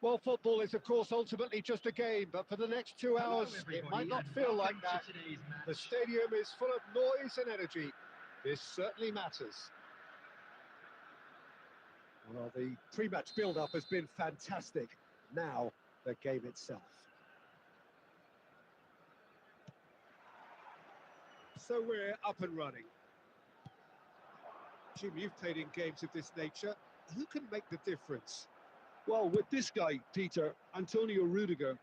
Well, football is, of course, ultimately just a game, but for the next 2 hours, it might not feel like that. The stadium is full of noise and energy. This certainly matters. Well, the pre-match build-up has been fantastic. Now, the game itself. So we're up and running. Jim, you've played in games of this nature. Who can make the difference? Well, with this guy, Peter, Antonio Rudiger,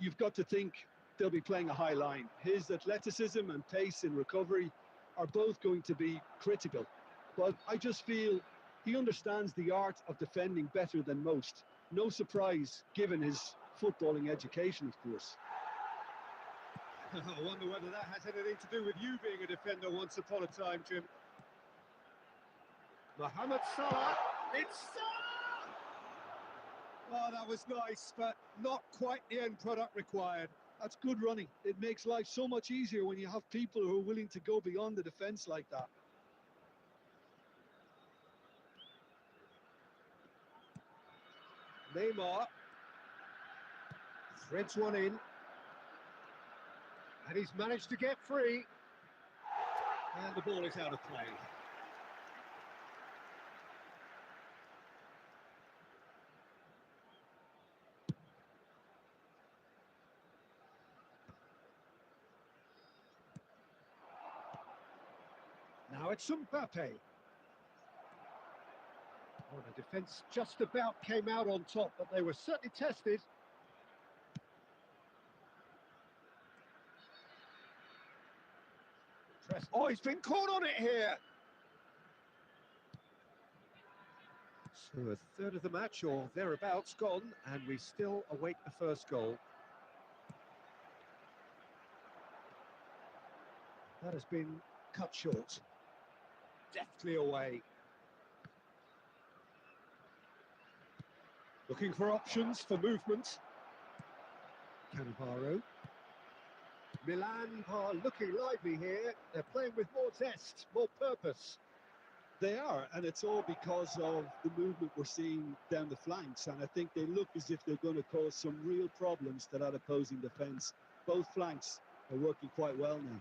you've got to think they'll be playing a high line. His athleticism and pace in recovery are both going to be critical. But I just feel he understands the art of defending better than most. No surprise, given his footballing education, of course. I wonder whether that has anything to do with you being a defender once upon a time, Jim. Mohamed Salah, it's Salah! Oh, that was nice, but not quite the end product required. That's good running. It makes life so much easier when you have people who are willing to go beyond the defence like that. Neymar threads one in, and he's managed to get free, and the ball is out of play. Now it's Mbappe. Well, the defence just about came out on top, but they were certainly tested. Oh, he's been caught on it here. So a third of the match or thereabouts gone, and we still await the first goal. That has been cut short. Deftly away. Looking for options for movement. Cannavaro. Milan are looking lively here. They're playing with more zest, more purpose. They are, and it's all because of the movement we're seeing down the flanks, and I think they look as if they're going to cause some real problems to that opposing defence. Both flanks are working quite well now.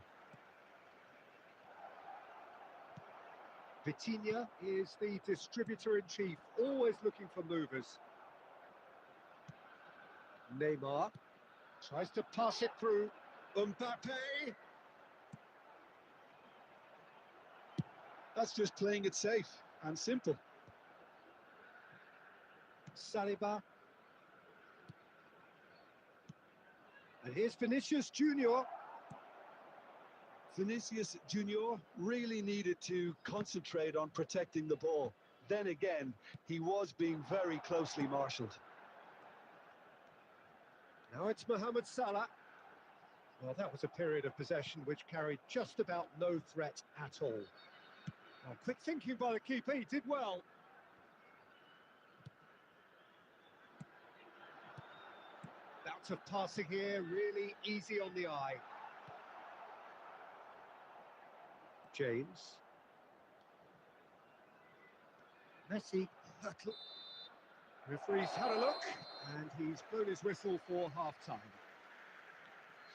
Vitinha is the distributor-in-chief, always looking for movers. Neymar tries to pass it through. Mbappe! That's just playing it safe and simple. Saliba. And here's Vinicius Junior. Vinicius Junior really needed to concentrate on protecting the ball. Then again, he was being very closely marshalled. Now it's Mohamed Salah. Well, that was a period of possession which carried just about no threat at all. Well, quick thinking by the keeper, he did well. Bouts of passing here, really easy on the eye. James. Messi. Referee's had a look, and he's blown his whistle for half-time.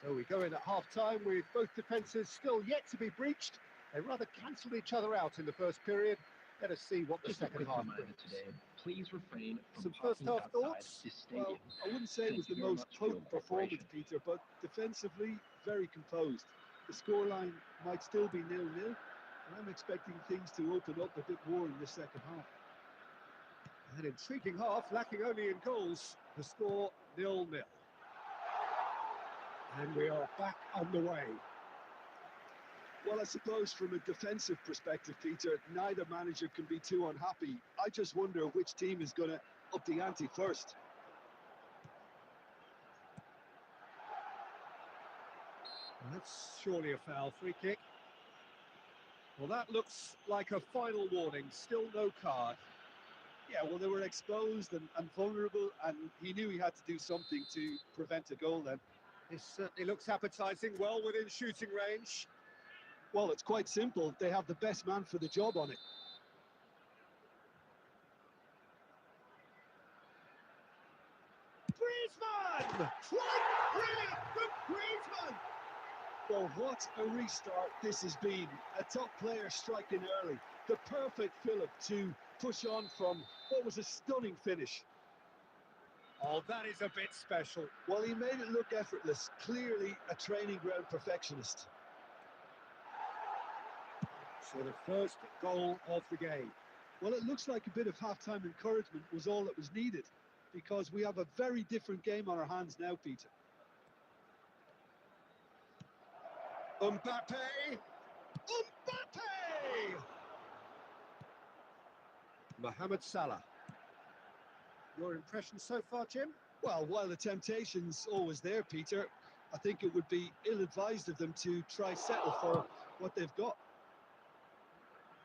So we go in at half-time with both defences still yet to be breached. They rather cancelled each other out in the first period. Let us see what the second half brings. Today, please refrain from some first half thoughts? Well, I wouldn't say it was the most potent performance, Peter, but defensively, very composed. The scoreline might still be 0-0, and I'm expecting things to open up a bit more in the second half. An intriguing half, lacking only in goals. The score 0-0. And we are back on the way. Well, I suppose from a defensive perspective, Peter, neither manager can be too unhappy. I just wonder which team is going to up the ante first. Well, that's surely a foul. Free kick. Well, that looks like a final warning. Still no card. Yeah, well, they were exposed and vulnerable, and he knew he had to do something to prevent a goal then. This certainly looks appetising, well within shooting range. Well, it's quite simple. They have the best man for the job on it. Brilliant from Griezmann! Well, what a restart this has been. A top player striking early. The perfect fillip to push on from what was a stunning finish. Oh, that is a bit special. Well, he made it look effortless. Clearly a training ground perfectionist. So the first goal of the game. Well, it looks like a bit of half-time encouragement was all that was needed, because we have a very different game on our hands now, Peter. Mbappe! Mohamed Salah. Your impression so far, Jim? Well, while the temptation's always there, Peter, I think it would be ill-advised of them to try settle for what they've got.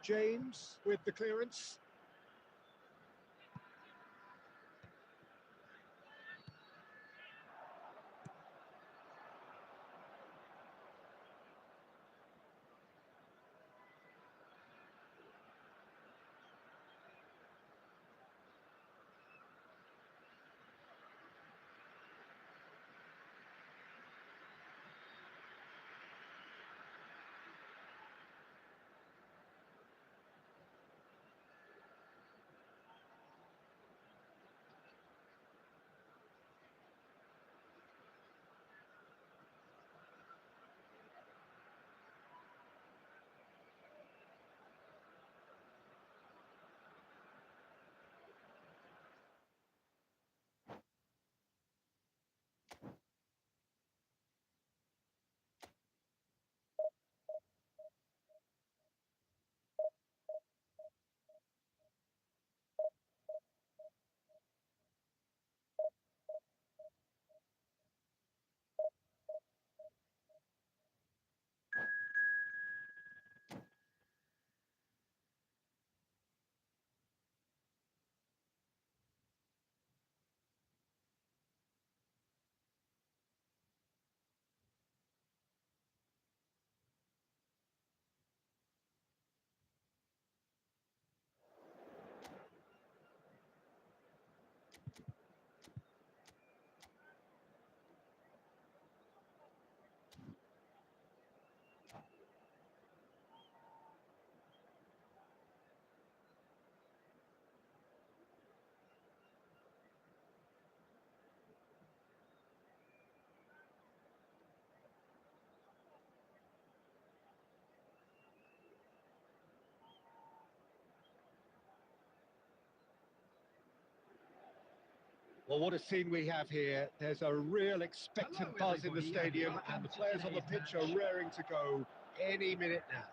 James with the clearance. Well, what a scene we have here. There's a real expectant buzz in the stadium, and the players on the pitch are raring to go any minute now.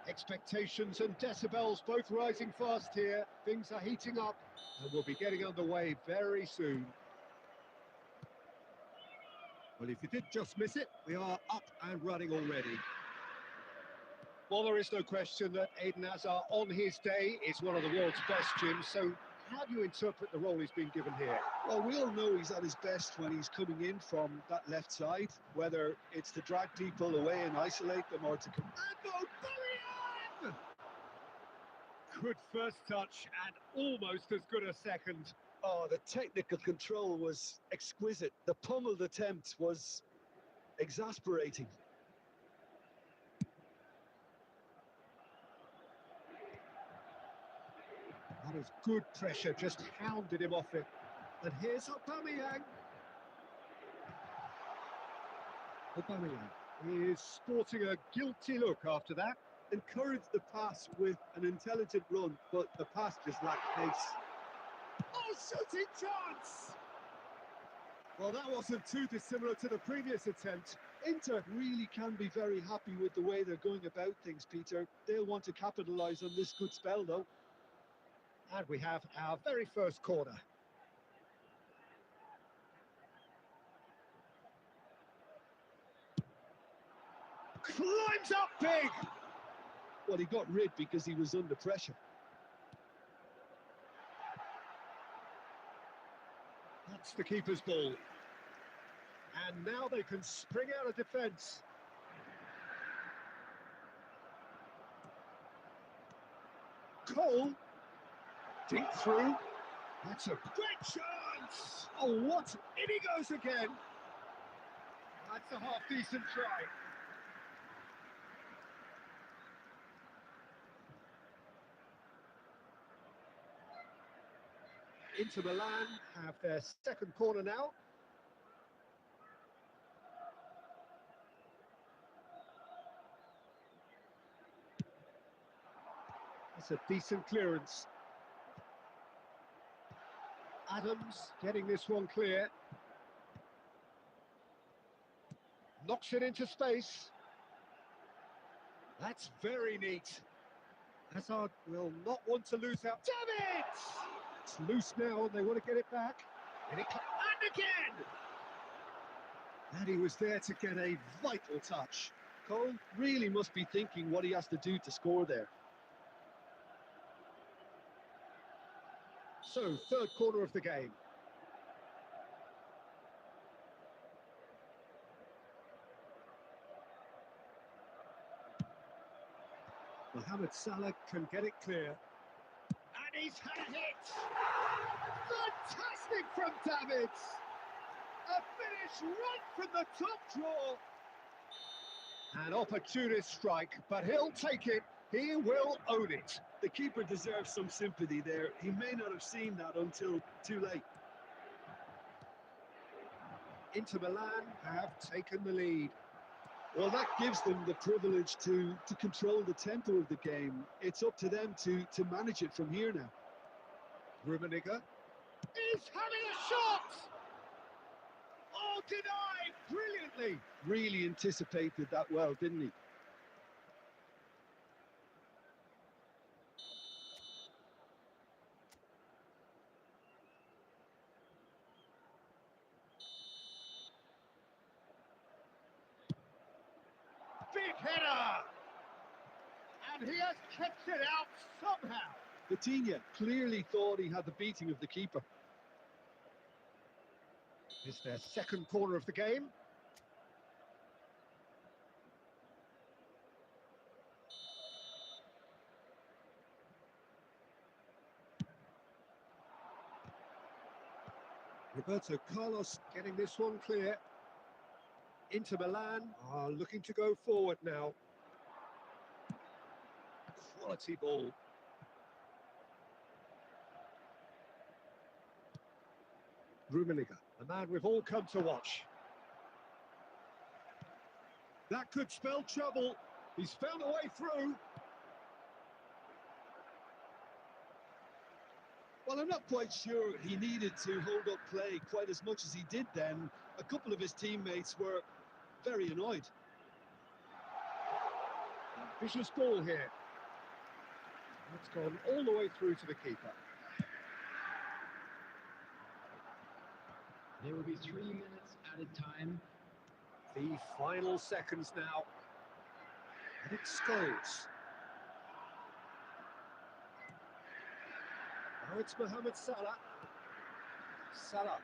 Expectations and decibels both rising fast here. Things are heating up, and we'll be getting underway very soon. Well, if you did just miss it, we are up and running already. Well, there is no question that Eden Hazard, on his day, is one of the world's best, Jim. So how do you interpret the role he's been given here? Well, we all know he's at his best when he's coming in from that left side, whether it's to drag people away and isolate them or to... Good first touch and almost as good a second. Oh, the technical control was exquisite. The pummeled attempt was exasperating. That is good pressure, just hounded him off it. And here's Aubameyang. Aubameyang is sporting a guilty look after that. Encouraged the pass with an intelligent run, but the pass just lacked pace. Oh, shooting chance! Well, that wasn't too dissimilar to the previous attempt. Inter really can be very happy with the way they're going about things, Peter. They'll want to capitalise on this good spell, though. And we have our very first corner. Climbs up big! Well, he got rid because he was under pressure. That's the keeper's ball. And now they can spring out of defence. Cole. Deep through. That's a great chance! chance. Oh, what? In he goes again. That's a half-decent try. Inter Milan have their second corner now. It's a decent clearance. Adams getting this one clear. Knocks it into space. That's very neat. Hazard will not want to lose out. Damn it! It's loose now, they want to get it back. And again! And he was there to get a vital touch. Cole really must be thinking what he has to do to score there. So, third corner of the game. Mohamed Salah can get it clear. And he's had a hit! Fantastic from Davids! A finish right from the top draw! An opportunist strike, but he'll take it. He will own it. The keeper deserves some sympathy there. He may not have seen that until too late. Inter Milan have taken the lead. Well, that gives them the privilege to control the tempo of the game. It's up to them to manage it from here now. Rummenigge is having a shot! Oh, denied brilliantly! Really anticipated that well, didn't he? Big header! And he has kept it out somehow. Vitinha clearly thought he had the beating of the keeper. It's their second corner of the game. Roberto Carlos getting this one clear. Inter Milan are looking to go forward now. Quality ball. Rummenigge, the man we've all come to watch. That could spell trouble. He's found a way through. Well, I'm not quite sure he needed to hold up play quite as much as he did then. A couple of his teammates were very annoyed. Vicious ball here. It's gone all the way through to the keeper. There will be 3 minutes added time. The final seconds now. And it's Scholes. Now it's Mohamed Salah. Salah.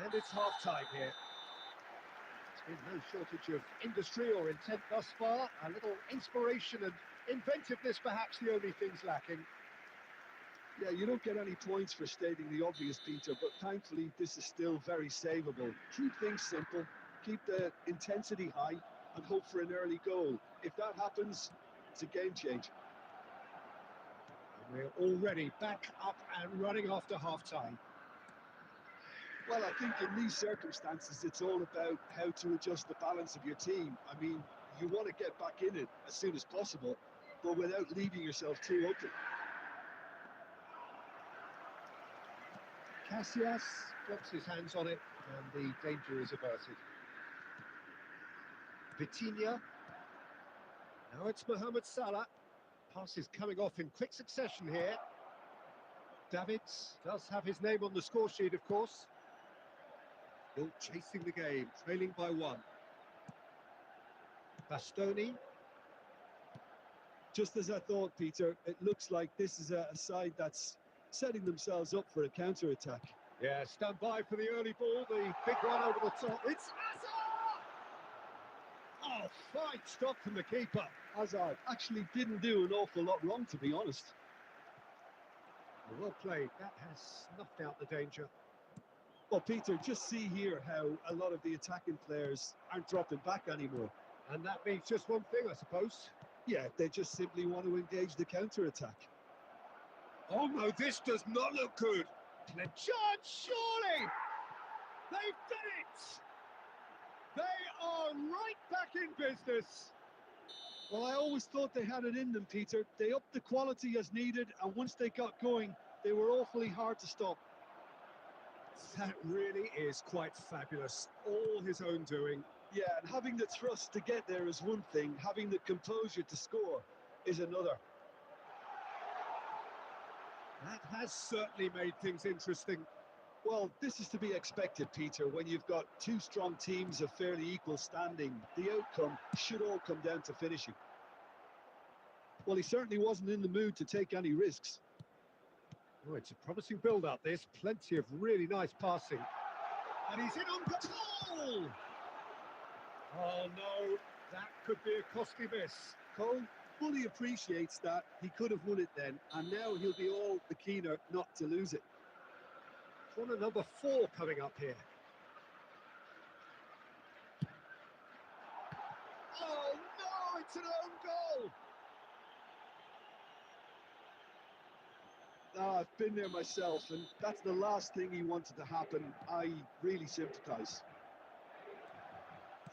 And it's half-time here. There's been no shortage of industry or intent thus far. A little inspiration and inventiveness, perhaps the only things lacking. Yeah, you don't get any points for stating the obvious, Peter, but thankfully this is still very savable. Keep things simple, keep the intensity high, and hope for an early goal. If that happens, it's a game changer. And we're already back up and running after half-time. Well, I think in these circumstances, it's all about how to adjust the balance of your team. I mean, you want to get back in it as soon as possible, but without leaving yourself too open. Casillas drops his hands on it, and the danger is averted. Vitinha. Now it's Mohamed Salah. Pass is coming off in quick succession here. Davids does have his name on the score sheet, of course. Still chasing the game, trailing by 1. Bastoni. Just as I thought, Peter, it looks like this is a side that's setting themselves up for a counter-attack. Yeah, stand by for the early ball, the big one over the top. It's Hazard! Oh, fine stop from the keeper. Hazard actually didn't do an awful lot wrong, to be honest. Well played. That has snuffed out the danger. Well, Peter, just see here how a lot of the attacking players aren't dropping back anymore. And that means just one thing, I suppose. Yeah, they just simply want to engage the counter-attack. Oh no, this does not look good. The chance, surely! They've done it! They are right back in business. Well, I always thought they had it in them, Peter. They upped the quality as needed, and once they got going, they were awfully hard to stop. That really is quite fabulous. All his own doing. Yeah, and having the thrust to get there is one thing. Having the composure to score is another. That has certainly made things interesting. Well, this is to be expected, Peter, when you've got two strong teams of fairly equal standing. The outcome should all come down to finishing. Well, he certainly wasn't in the mood to take any risks. Oh, it's a promising build-up, this. Plenty of really nice passing. And he's in on goal! Oh, no, that could be a costly miss. Cole fully appreciates that. He could have won it then, and now he'll be all the keener not to lose it. Corner number 4 coming up here. Oh, no, it's an own goal! I've been there myself, and that's the last thing he wanted to happen. I really sympathise.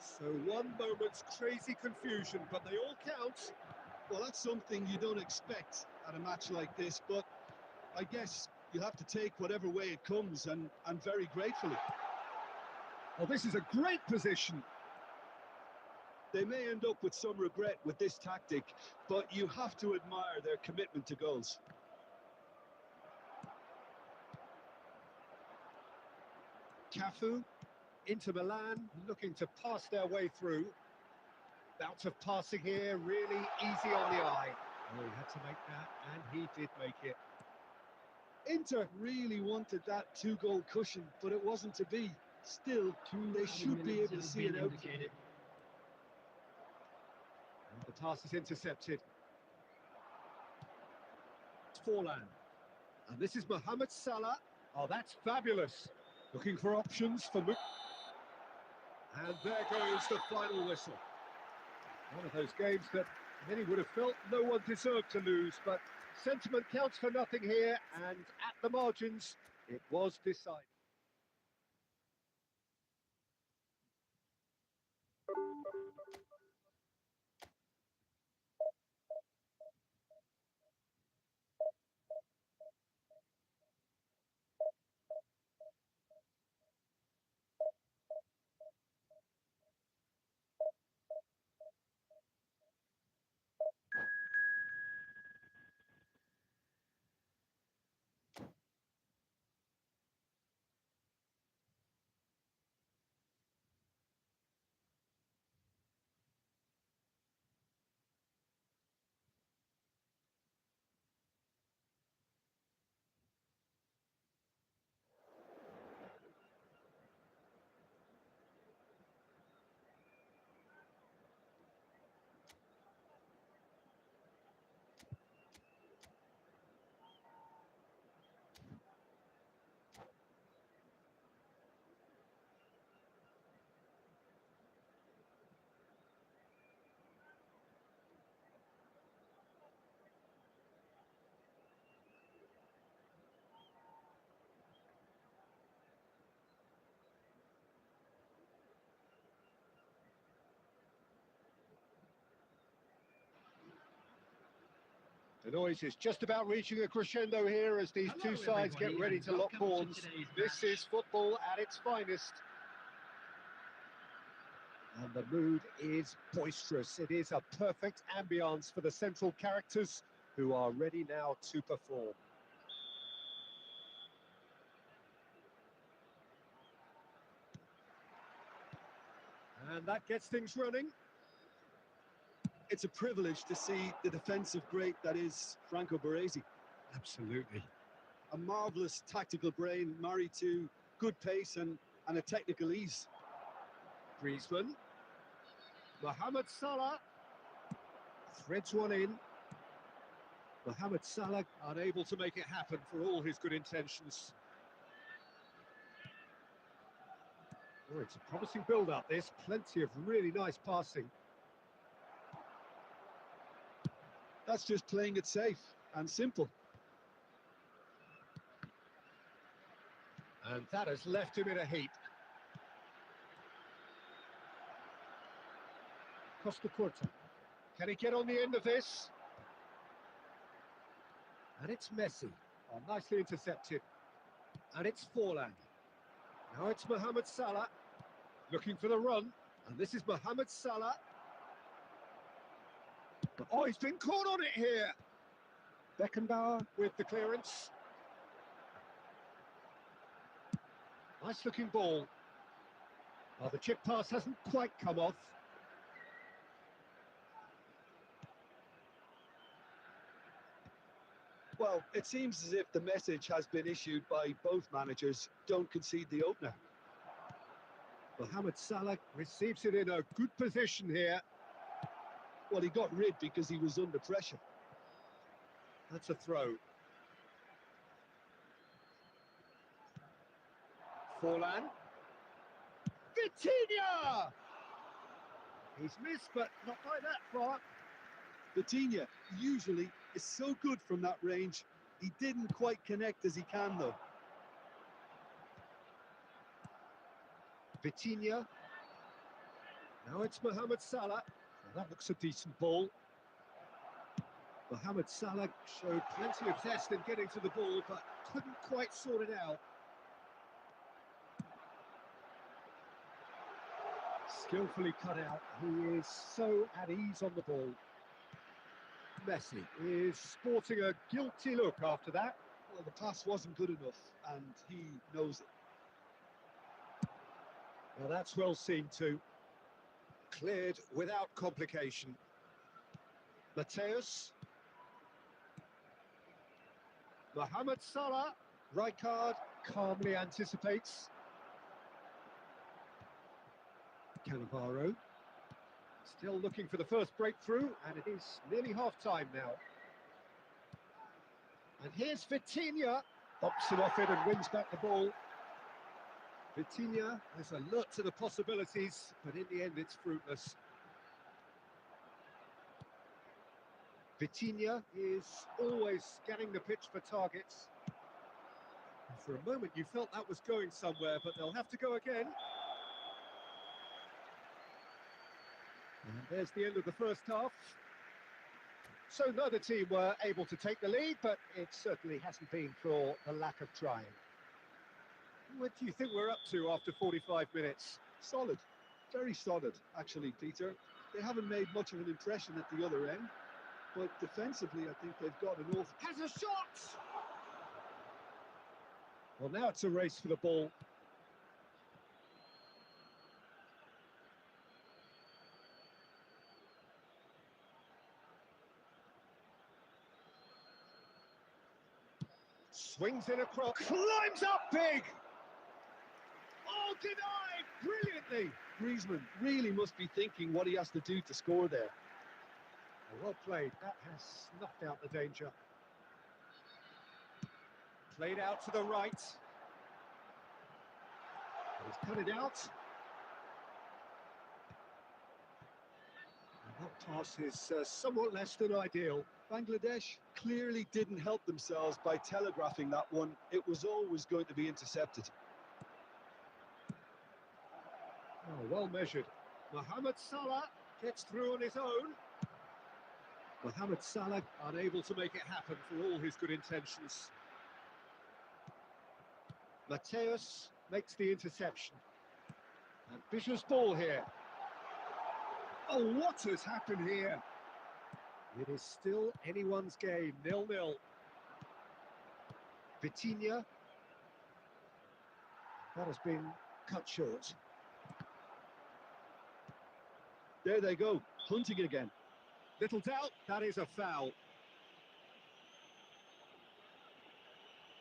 So one moment's crazy confusion, but they all count. Well, that's something you don't expect at a match like this, but I guess you'll have to take whatever way it comes, and very gratefully. Well, this is a great position. They may end up with some regret with this tactic, but you have to admire their commitment to goals. Cafu, Inter Milan, looking to pass their way through. Bout of passing here, really easy on the eye. Oh, he had to make that, and he did make it. Inter really wanted that 2-goal cushion, but it wasn't to be. Still, they should be able to see it out. Indicated. And the pass is intercepted. It's Forlan. And this is Mohamed Salah. Oh, that's fabulous. Looking for options for... And there goes the final whistle. One of those games that many would have felt no one deserved to lose, but sentiment counts for nothing here, and at the margins, it was decided. The noise is just about reaching a crescendo here as these two sides get ready to lock horns. This is football at its finest. And the mood is boisterous. It is a perfect ambience for the central characters who are ready now to perform. And that gets things running. It's a privilege to see the defensive great that is Franco Baresi. Absolutely. A marvellous tactical brain married to good pace and a technical ease. Griezmann. Mohamed Salah. Threads one in. Mohamed Salah unable to make it happen for all his good intentions. Oh, it's a promising build-up, this. Plenty of really nice passing. That's just playing it safe and simple. And that has left him in a heap. Costa Curta. Can he get on the end of this? And it's Messi. Oh, nicely intercepted. And it's Forlan. Now it's Mohamed Salah. Looking for the run. And this is Mohamed Salah. Oh, he's been caught on it here. Beckenbauer with the clearance. Nice looking ball. Oh, the chip pass hasn't quite come off. Well, it seems as if the message has been issued by both managers: don't concede the opener. Mohamed Salah receives it in a good position here. Well, he got rid because he was under pressure. That's a throw. Forlan. Vitinha! He's missed, but not by that far. Vitinha usually is so good from that range. He didn't quite connect as he can, though. Vitinha. Now it's Mohamed Salah. Well, that looks a decent ball. Mohamed Salah showed plenty of zest in getting to the ball, but couldn't quite sort it out. Skillfully cut out. He is so at ease on the ball. Messi is sporting a guilty look after that. Well, the pass wasn't good enough, and he knows it. Well, that's well seen too. Cleared without complication. Mateus. Mohamed Salah. Rijkaard calmly anticipates. Cannavaro. Still looking for the first breakthrough, and it is nearly half-time now. And here's Vitinha. Bops it off it and wins back the ball. Vitinha is alert to the possibilities, but in the end it's fruitless. Vitinha is always scanning the pitch for targets. For a moment you felt that was going somewhere, but they'll have to go again. And there's the end of the first half. So neither team were able to take the lead, but it certainly hasn't been for the lack of trying. What do you think we're up to after 45 minutes? Solid. Very solid, actually, Peter. They haven't made much of an impression at the other end, but defensively, I think they've got an awful... Has a shot! Well, now it's a race for the ball. Swings it across, climbs up big! Oh, denied! Brilliantly! Griezmann really must be thinking what he has to do to score there. Well played, that has snuffed out the danger. Played out to the right. He's cut it out. And that pass is somewhat less than ideal. Bangladesh clearly didn't help themselves by telegraphing that one. It was always going to be intercepted. Oh, well measured. Mohamed Salah gets through on his own. Mohamed Salah unable to make it happen for all his good intentions. Mateus makes the interception. Ambitious ball here. Oh, what has happened here? It is still anyone's game, 0-0. Vitinha. That has been cut short. There they go, hunting again. Little doubt, that is a foul.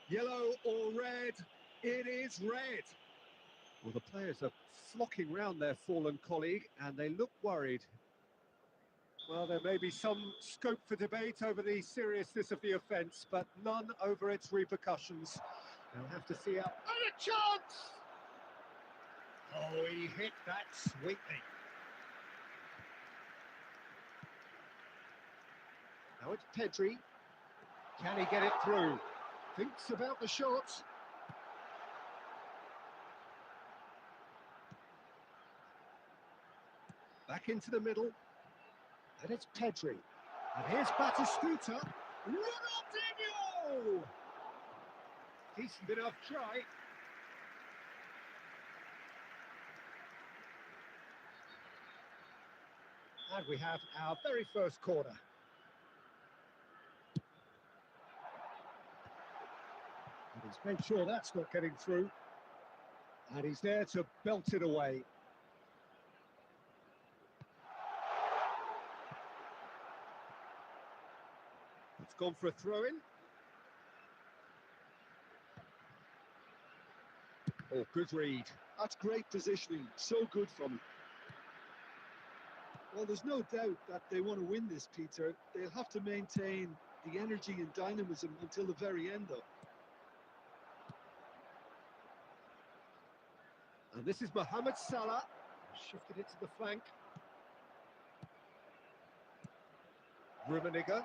Yellow or red? It is red. Well, the players are flocking round their fallen colleague, and they look worried. Well, there may be some scope for debate over the seriousness of the offence, but none over its repercussions. They'll have to see out. And a chance! Oh, he hit that sweetly. Now it's Pedri. Can he get it through? Thinks about the shot. Back into the middle. And it's Pedri. And here's Batistuta. Ronaldinho! Decent enough try. And we have our very first corner. And he's made sure that's not getting through. And he's there to belt it away. It's gone for a throw-in. Oh, good read. That's great positioning, so good from him. Well, there's no doubt that they want to win this, Peter. They'll have to maintain the energy and dynamism until the very end, though. And this is Mohamed Salah. Shifted it to the flank. Rummenigge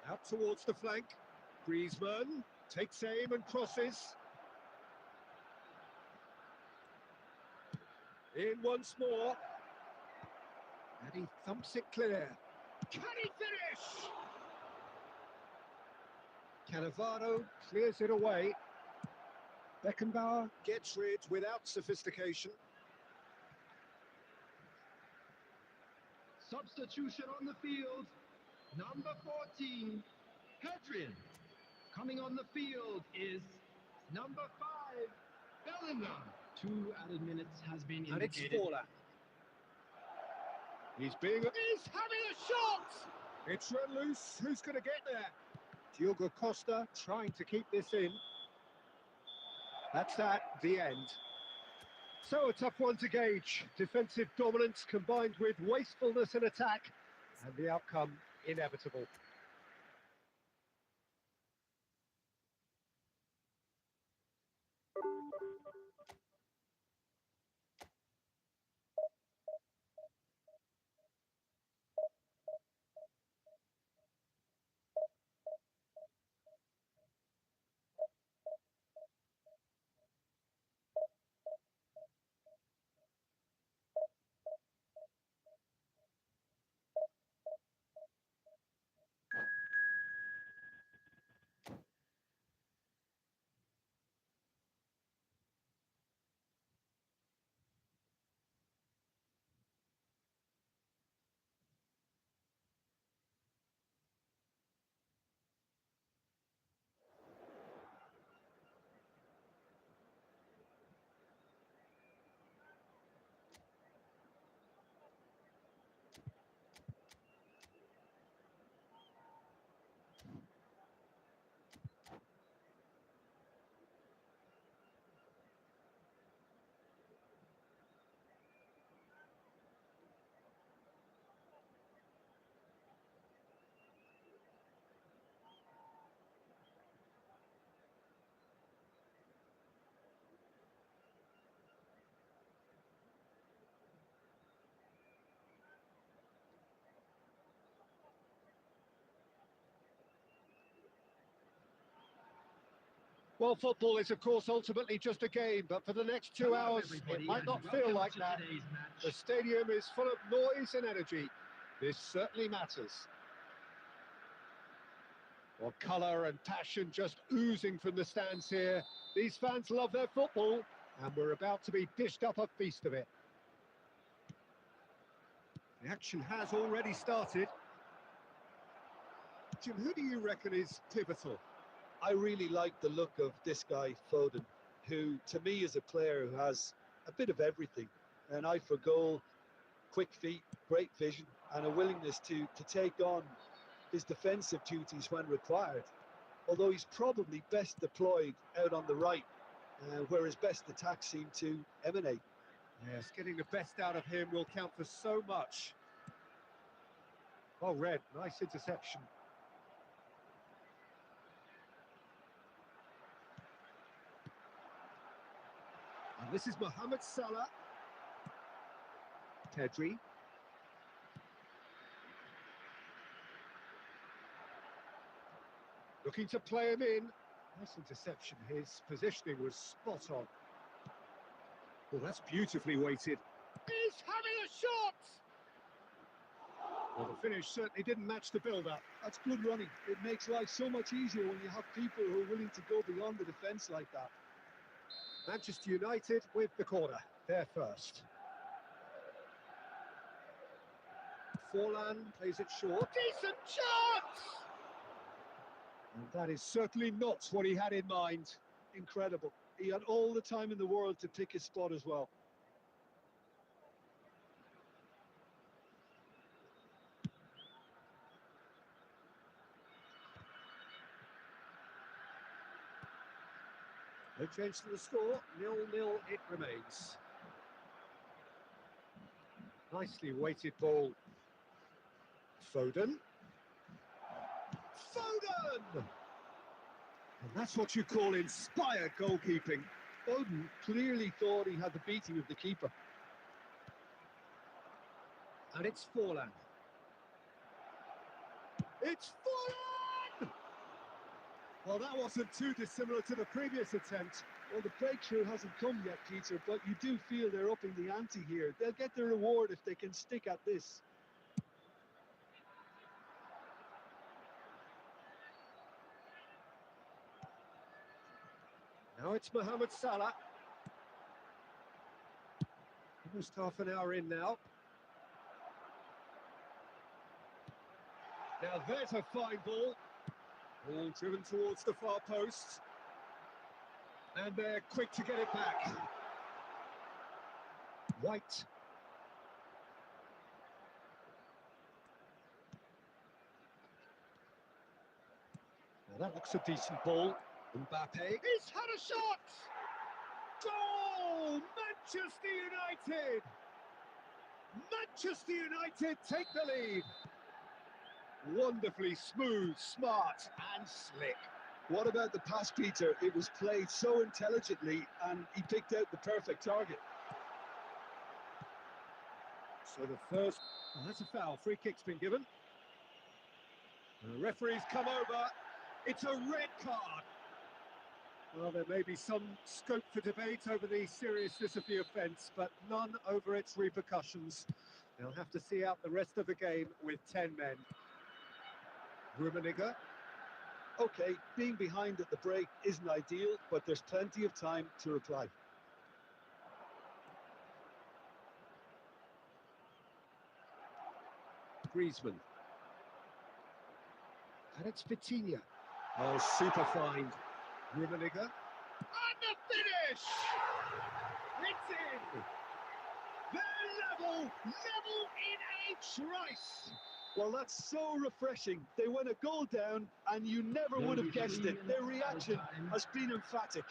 out towards the flank. Griezmann takes aim and crosses. In once more. And he thumps it clear. Can he finish? Cannavaro clears it away. Beckenbauer gets rid without sophistication. Substitution on the field. Number 14, Pedri. Coming on the field is number 5, Bellingham. 2 added minutes has been indicated. And it's Fowler. He's having a shot! It's run loose. Who's going to get there? Diogo Costa trying to keep this in. That's the end. So a tough one to gauge. Defensive dominance combined with wastefulness in attack, and the outcome inevitable. Well, football is, of course, ultimately just a game, but for the next 2 hours, it might not feel like that. The stadium is full of noise and energy. This certainly matters. Well, colour and passion just oozing from the stands here. These fans love their football, and we're about to be dished up a feast of it. The action has already started. Jim, who do you reckon is pivotal? I really like the look of this guy, Foden, who to me is a player who has a bit of everything. An eye for goal, quick feet, great vision, and a willingness to take on his defensive duties when required. Although he's probably best deployed out on the right, where his best attacks seem to emanate. Yes, getting the best out of him will count for so much. Well read, nice interception. And this is Mohamed Salah. Pedri. Looking to play him in. Nice interception. His positioning was spot on. Well, that's beautifully weighted. He's having a shot! Well, the finish certainly didn't match the build-up. That's good running. It makes life so much easier when you have people who are willing to go beyond the defence like that. Manchester United with the corner. They're first. Forlan plays it short. Decent chance! And that is certainly not what he had in mind. Incredible. He had all the time in the world to pick his spot as well. No change to the score, 0-0 it remains. Nicely weighted ball. Foden. Foden! And that's what you call inspired goalkeeping. Foden clearly thought he had the beating of the keeper. And it's Forlan. It's Forlan! Well, that wasn't too dissimilar to the previous attempt. Well, the breakthrough hasn't come yet, Peter, but you do feel they're upping the ante here. They'll get their reward if they can stick at this. Now it's Mohamed Salah. Almost half an hour in now. Now there's a fine ball. All driven towards the far post. And they're quick to get it back. White. Now that looks a decent ball. Mbappe. He's had a shot! Goal! Manchester United! Manchester United take the lead. Wonderfully smooth, smart and slick. What about the pass, Peter? It was played so intelligently and he picked out the perfect target. So the first... Oh, that's a foul. Free kick's been given. The referee's come over. It's a red card. Well, there may be some scope for debate over the seriousness of the offence, but none over its repercussions. They'll have to see out the rest of the game with 10 men. Rummenigge. Okay, being behind at the break isn't ideal, but there's plenty of time to reply. Griezmann. And it's Vitinha. Oh, super find. Rummenigge. And the finish! It's in! They're level in H. Rice. Well, that's so refreshing. They went a goal down and you never would have guessed it. Their reaction has been emphatic.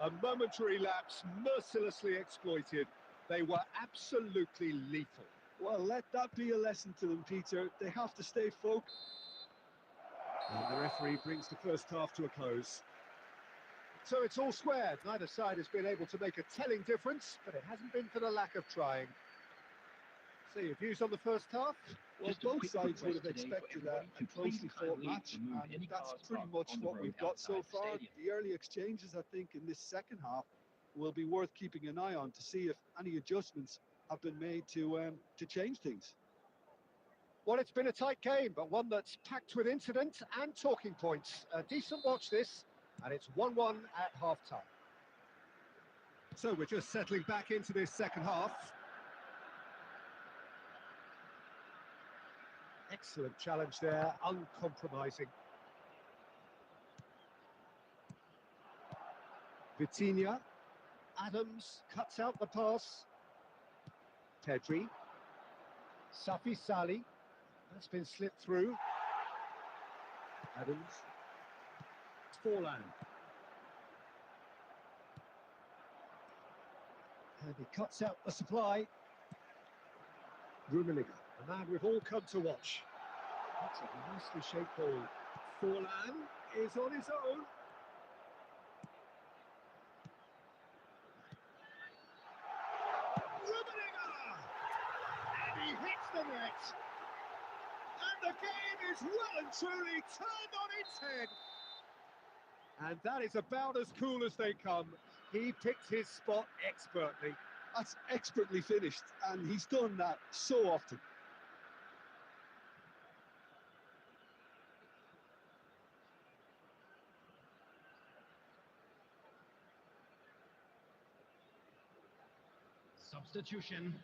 A momentary lapse mercilessly exploited. They were absolutely lethal. Well, let that be a lesson to them, Peter. They have to stay focused. And the referee brings the first half to a close. So it's all squared. Neither side has been able to make a telling difference, but it hasn't been for the lack of trying. So your views on the first half? Well, both sides would have expected a closely fought match, and that's pretty much what we've got so far. The early exchanges, I think, in this second half will be worth keeping an eye on to see if any adjustments have been made to change things. Well, it's been a tight game, but one that's packed with incident and talking points. A decent watch this, and it's 1-1 at half-time. So we're just settling back into this second half. Excellent challenge there, uncompromising. Vitinha. Adams cuts out the pass. Pedri. Safi Sali. That's been slipped through. Adams. Forlan. And he cuts out the supply. Rummenigge. The man we've all come to watch. That's a nicely shaped ball. Forlan is on his own. Rummenigge! And he hits the net. And the game is well and truly turned on its head. And that is about as cool as they come. He picked his spot expertly. That's expertly finished, and he's done that so often. Substitution.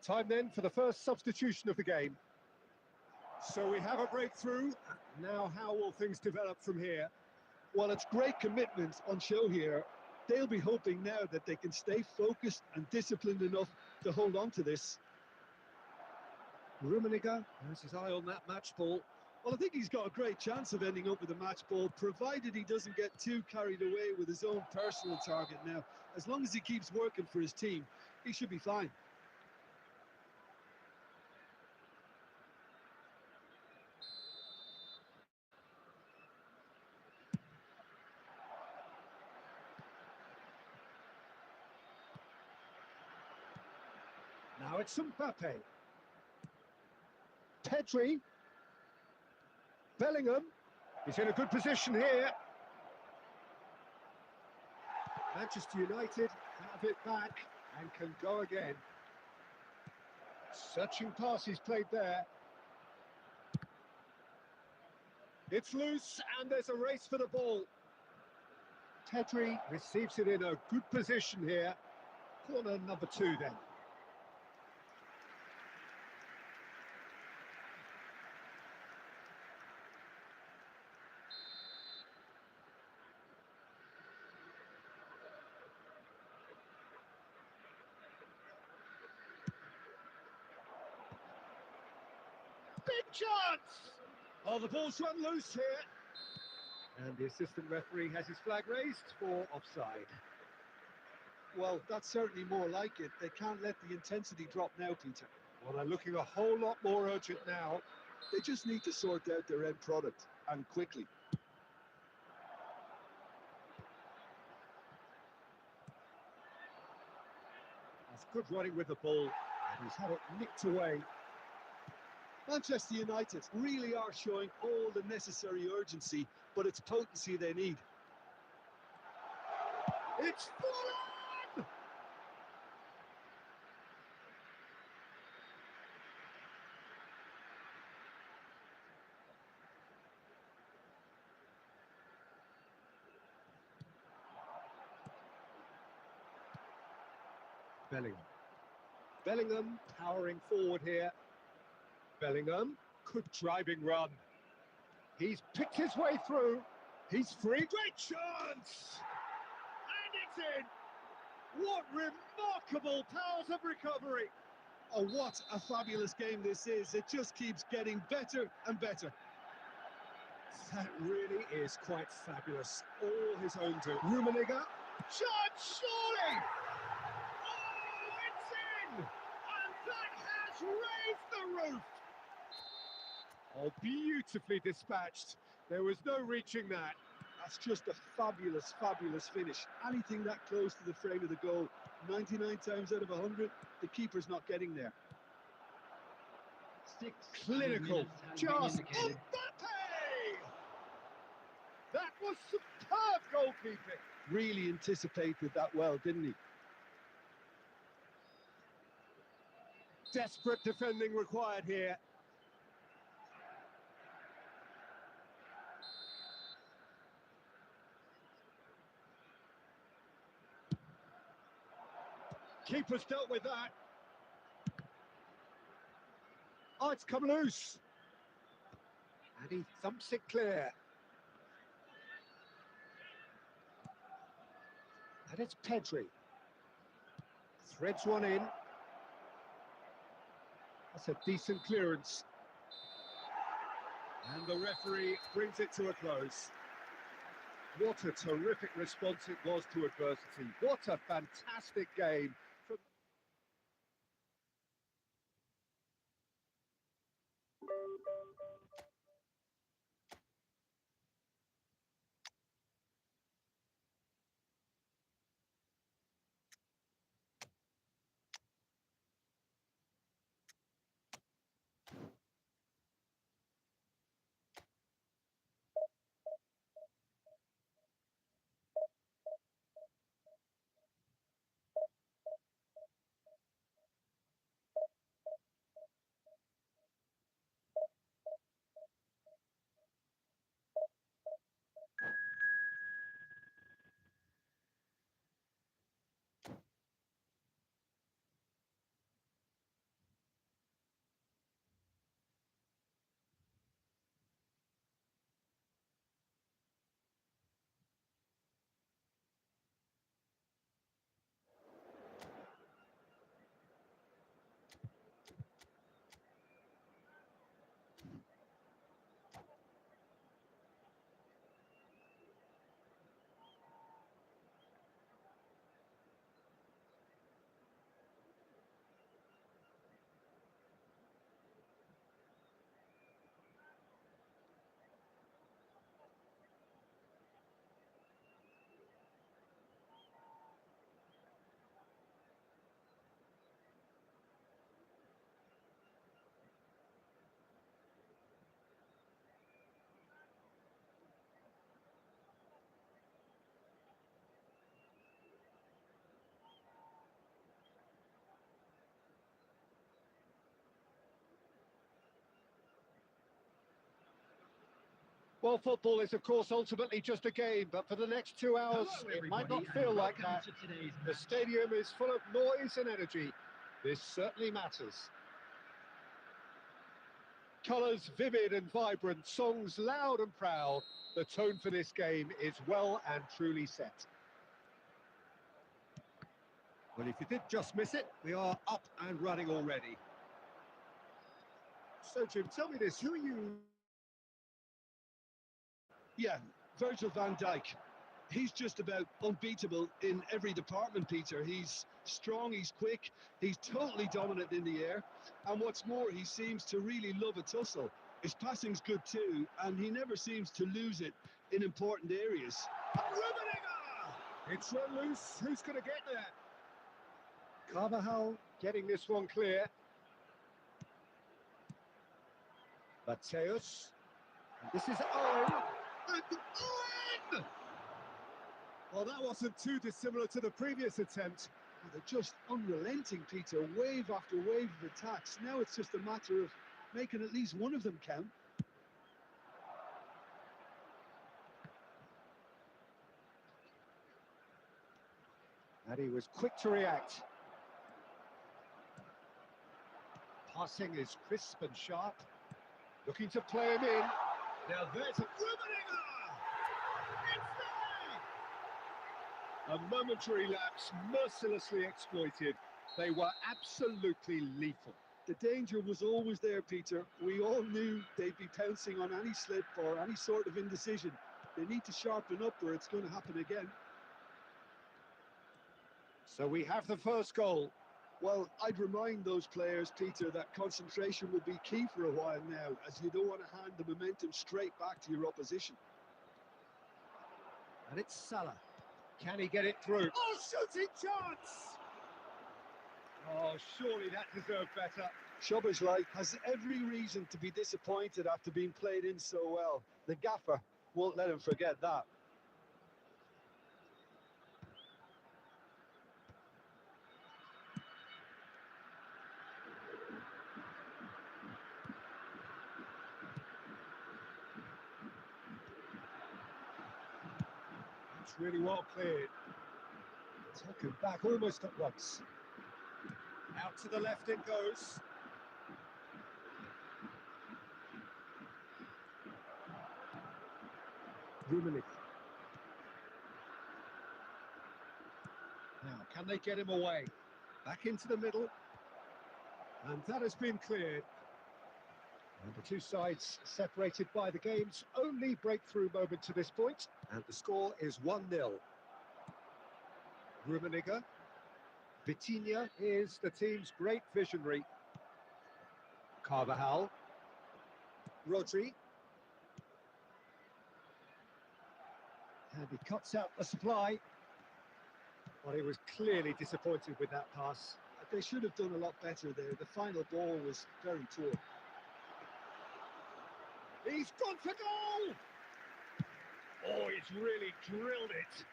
Time then for the first substitution of the game. So we have a breakthrough. Now how will things develop from here? Well, it's great commitment on show here. They'll be hoping now that they can stay focused and disciplined enough to hold on to this. Rummenigge has his eye on that match ball. Well, I think he's got a great chance of ending up with a match ball, provided he doesn't get too carried away with his own personal target now. As long as he keeps working for his team, he should be fine. Now it's Mbappe. Pedri. Bellingham. He's in a good position here. Manchester United have it back and can go again. Searching pass he's played there. It's loose and there's a race for the ball. Pedri receives it in a good position here. Corner number 2 then. Big chance! Oh, the ball's run loose here. And the assistant referee has his flag raised for offside. Well, that's certainly more like it. They can't let the intensity drop now, Peter. Well, they're looking a whole lot more urgent now. They just need to sort out their end product, and quickly. That's good running with the ball, and he's had it nicked away. Manchester United really are showing all the necessary urgency, but it's potency they need. It's Forlan! Bellingham. Bellingham powering forward here. Bellingham, good driving run. He's picked his way through. He's free. Great chance! And it's in! What remarkable powers of recovery! Oh, what a fabulous game this is. It just keeps getting better and better. That really is quite fabulous. All his own doing. Rummenigge. Chance, surely! Oh, it's in! And that has raised the roof! Oh, beautifully dispatched. There was no reaching that. That's just a fabulous, fabulous finish. Anything that close to the frame of the goal, 99 times out of 100, the keeper's not getting there. Clinical. Just Mbappe! That was superb goalkeeping. Really anticipated that well, didn't he? Desperate defending required here. Keeper's dealt with that. Oh, it's come loose. And he thumps it clear. And it's Pedri. Threads one in. That's a decent clearance. And the referee brings it to a close. What a terrific response it was to adversity. What a fantastic game. Well, football is, of course, ultimately just a game, but for the next 2 hours, Hello, it might everybody, not feel and like welcome that. to today's The match. stadium is full of noise and energy. This certainly matters. Colours vivid and vibrant, songs loud and proud. The tone for this game is well and truly set. Well, if you did just miss it, we are up and running already. So, Jim, tell me this, who are you? Yeah, Virgil van Dijk. He's just about unbeatable in every department, Peter. He's strong, he's quick, he's totally dominant in the air. And what's more, he seems to really love a tussle. His passing's good too, and he never seems to lose it in important areas. Rummenigge! It's run loose, who's going to get there? Carvajal getting this one clear. Mateus. This is Owen. And Owen! Well, that wasn't too dissimilar to the previous attempt. Oh, they're just unrelenting, Peter. Wave after wave of attacks. Now it's just a matter of making at least one of them count. And he was quick to react. Passing is crisp and sharp. Looking to play him in. Now there's a Rummenigge! It's there! A momentary lapse mercilessly exploited. They were absolutely lethal. The danger was always there, Peter. We all knew they'd be pouncing on any slip or any sort of indecision. They need to sharpen up or it's going to happen again. So we have the first goal. Well, I'd remind those players, Peter, that concentration will be key for a while now, as you don't want to hand the momentum straight back to your opposition. And it's Salah. Can he get it through? Oh, shooting chance! Oh, surely that deserved better. Szoboszlai has every reason to be disappointed after being played in so well. The gaffer won't let him forget that. It's really well cleared. Taken back almost at once. Out to the left it goes. Rummenigge. Now, can they get him away? Back into the middle. And that has been cleared. And the two sides separated by the game's only breakthrough moment to this point. And the score is 1-0. Rummenigge. Vitinha is the team's great visionary. Carvajal. Rodri. And he cuts out the supply. Well, he was clearly disappointed with that pass. They should have done a lot better there. The final ball was very poor. He's gone for goal! Oh, he's really drilled it.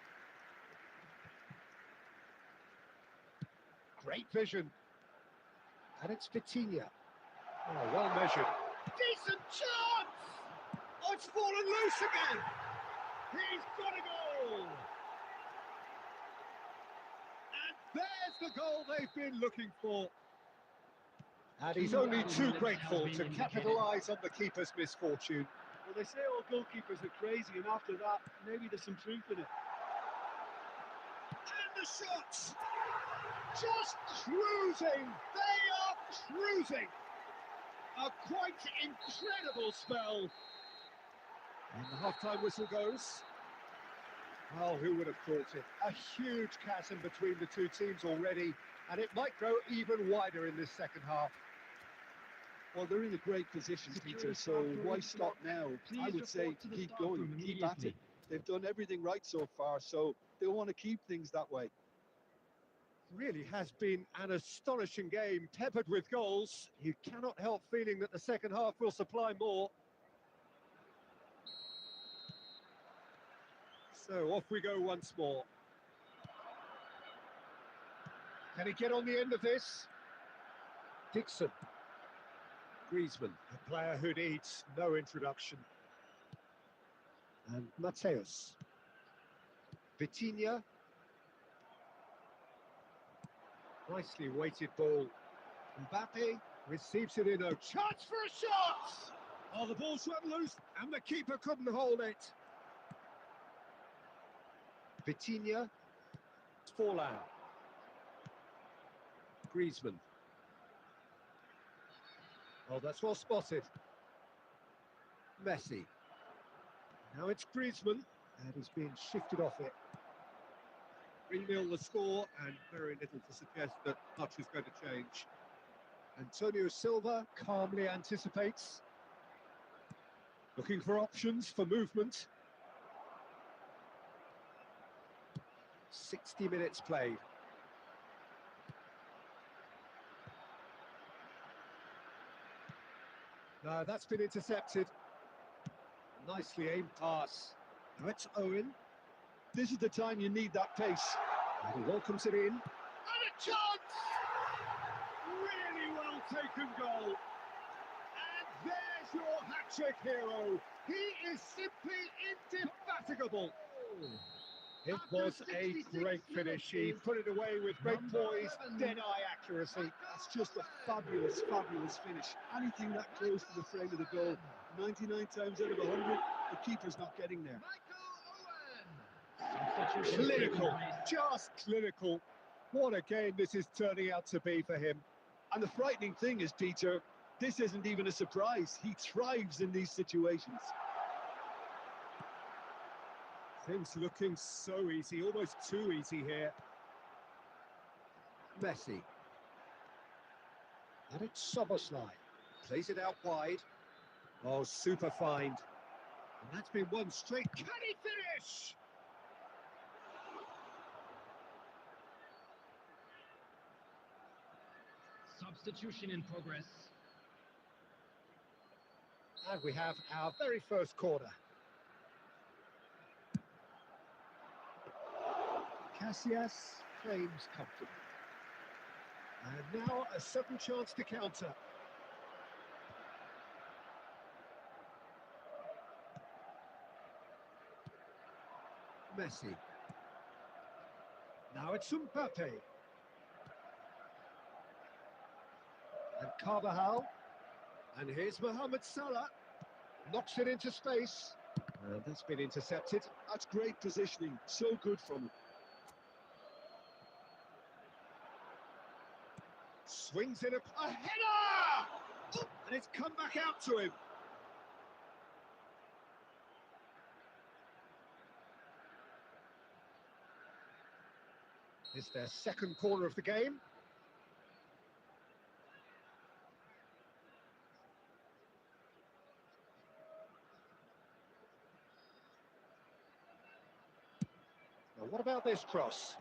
Great vision. And it's Vitinha. Oh, well measured. Decent chance! Oh, it's fallen loose again! He's got a goal! And there's the goal they've been looking for. And he's only too grateful to capitalise on the keeper's misfortune. Well, they say all goalkeepers are crazy, and after that, maybe there's some truth in it. And the shots! Just cruising! They are cruising! A quite incredible spell. And the half-time whistle goes. Well, who would have thought it? A huge chasm between the two teams already, and it might grow even wider in this second half. Well, they're in a great position, Peter, so why stop now? I would say keep going, keep at it. They've done everything right so far, so they'll want to keep things that way. Really has been an astonishing game, peppered with goals. You cannot help feeling that the second half will supply more. So off we go once more. Can he get on the end of this? Dixon. Griezmann, a player who needs no introduction. And Mateus. Vitinha. Nicely weighted ball. Mbappe receives it in a chance for a shot! Oh, the ball swept loose and the keeper couldn't hold it. Vitinha. Forlan. Griezmann. Oh, that's well spotted. Messi. Now it's Griezmann, and he's being shifted off it. 3-0 the score, and very little to suggest that much is going to change. Antonio Silva calmly anticipates. Looking for options for movement. 60 minutes played. No, that's been intercepted. Nicely aimed pass. Now it's Owen. This is the time you need that pace. And he welcomes it in. And a chance! Really well taken goal. And there's your hat-trick hero. He is simply indefatigable. It was a great finish. He put it away with great poise, dead-eye accuracy. That's just a fabulous, fabulous finish. Anything that close to the frame of the goal, 99 times out of 100, the keeper's not getting there. Clinical, just clinical. What a game this is turning out to be for him. And the frightening thing is, Peter, this isn't even a surprise. He thrives in these situations. Things looking so easy, almost too easy here. Messi. And it's Szoboszlai. Plays it out wide. Oh, super find. And that's been one straight. Can he finish? Substitution in progress. And we have our very first corner. Casillas claims comfortably. And now a sudden chance to counter. Messi. Now it's Mbappe. And Carvajal. And here's Mohamed Salah. Knocks it into space. And that's been intercepted. That's great positioning. So good from him. Swings in a header! Oh, and it's come back out to him. It's their second corner of the game. Now, what about this cross?